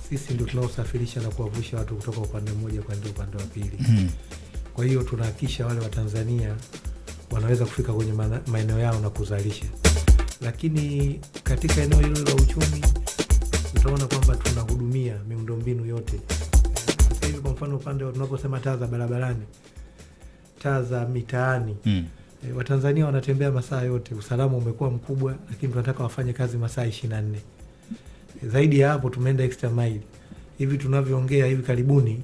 sisi ndio tunaosafirisha na kuwavusha watu kutoka upande mmoja kwenda upande wa pili. Kwa hiyo tunahakikisha wale wa Tanzania wanaweza kufika kwenye maeneo yao na kuzalisha. Lakini katika eneo hilo la uchumi utaona kwamba tunahudumia miundombinu yote. Sasa hivi kwa mfano upande tunaposema taa za barabarani, taa za mitaani, Watanzania wanatembea masaa yote, usalama umekuwa mkubwa, lakini tunataka wafanye kazi masaa 24. Zaidi ya hapo tumeenda extra mile. Hivi tunavyoongea hivi karibuni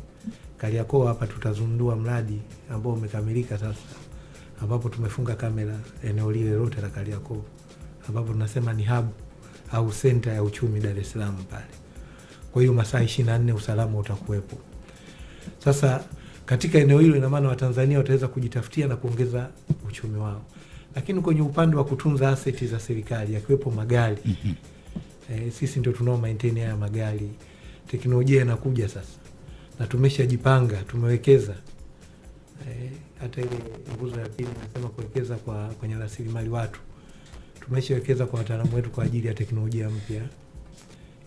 Kariakoo hapa tutazundua mradi ambao umekamilika sasa, ambapo tumefunga kamera eneo lile lote la Kariakoo, ambapo tunasema ni hub au center ya uchumi Dar es Salaam pale. Kwa hiyo masaa 24 usalama utakuwepo. Sasa katika eneo hilo ina maana Watanzania wataweza kujitafutia na kuongeza uchumi wao. Lakini kwenye upande wa kutunza asset za serikali yakiwepo magari, sisi ndio tunao maintain haya magari. Teknolojia inakuja sasa na tumeshajipanga, tumewekeza. Hata ile nguzo ya pili nasema kuwekeza kwenye rasilimali watu. Tumeshawekeza kwa wataalamu wetu kwa ajili ya teknolojia mpya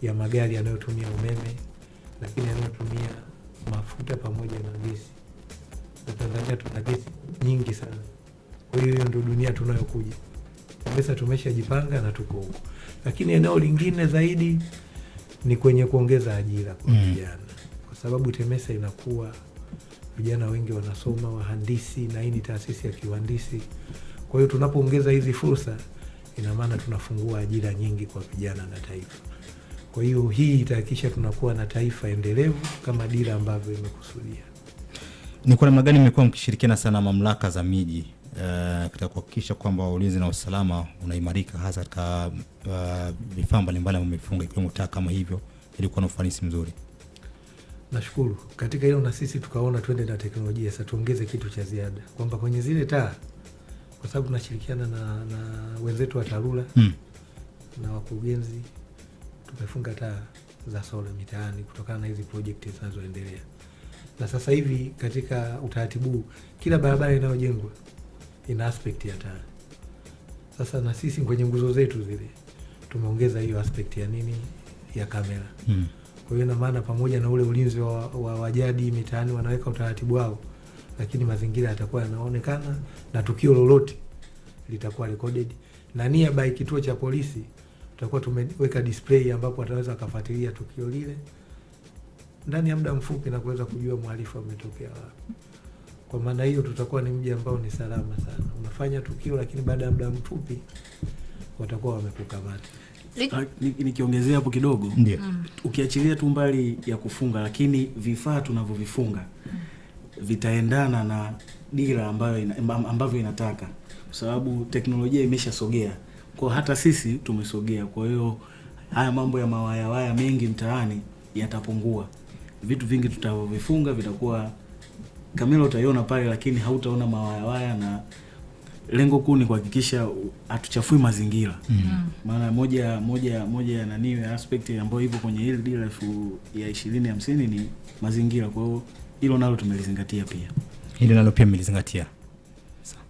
ya magari yanayotumia umeme, lakini yanayotumia mafuta pamoja na gesi. Na Tanzania tuna gesi nyingi sana. Kwa hiyo ndio dunia tunayokuja. Sasa tumeshajipanga na tuko huko. Lakini eneo lingine zaidi ni kwenye kuongeza ajira kwa vijana. Kwa sababu TEMESA inakuwa, vijana wengi wanasoma, wahandisi, na hii ni taasisi ya kiuhandisi. Kwa hiyo tunapoongeza hizi fursa ina maana tunafungua ajira nyingi kwa vijana na taifa. Kwa hiyo hii itahakikisha tunakuwa na taifa endelevu kama dira ambavyo imekusudia. Ni kwa namna gani mmekuwa mkishirikiana sana mamlaka za miji katika kuhakikisha kwamba ulinzi na usalama unaimarika, hasa katika vifaa mbalimbali ambavyo mmefunga ikiwemo taa kama hivyo, ili kuwa na ufanisi mzuri? Nashukuru. Katika hilo na sisi tukaona twende na teknolojia, sasa tuongeze kitu cha ziada kwamba kwenye zile taa, kwa sababu tunashirikiana na wenzetu wa TARURA na wakurugenzi, tumefunga taa za sola mitaani kutokana na hizi project zinazoendelea. Na sasa hivi katika utaratibu kila barabara inayojengwa ina aspect ya taa. Sasa na sisi kwenye nguzo zetu zile tumeongeza hiyo aspect ya nini, ya kamera. Kwa hiyo ina maana pamoja na ule ulinzi wa wajadi mitaani wanaweka utaratibu wao, lakini mazingira yatakuwa yanaonekana na tukio lolote litakuwa recorded. Na nearby kituo cha polisi tutakuwa tumeweka display ambapo wataweza kufuatilia tukio lile ndani ya muda mfupi na kuweza kujua mhalifu ametokea wapi. Kwa maana hiyo tutakuwa ni mji ambao ni salama sana. Unafanya tukio lakini baada ya muda mfupi watakuwa wamekukamata. Nikiongezea hapo kidogo, ukiachilia tu mbali ya kufunga, lakini vifaa tunavyovifunga vitaendana na dira ambavyo inataka, kwa sababu teknolojia imeshasogea. Kwa hata sisi tumesogea. Kwa hiyo haya mambo ya mawaya mengi mtaani yatapungua. Vitu vingi tutavyovifunga vitakuwa kamera utaiona pale, lakini hautaona mawaya, na lengo kuu ni kuhakikisha hatuchafui mazingira. Maana moja na niwe aspect ambayo ipo kwenye hili dira ya 2050 ni mazingira. Kwa hiyo hilo nalo tumelizingatia pia. Hilo nalo pia mmelizingatia. Sawa.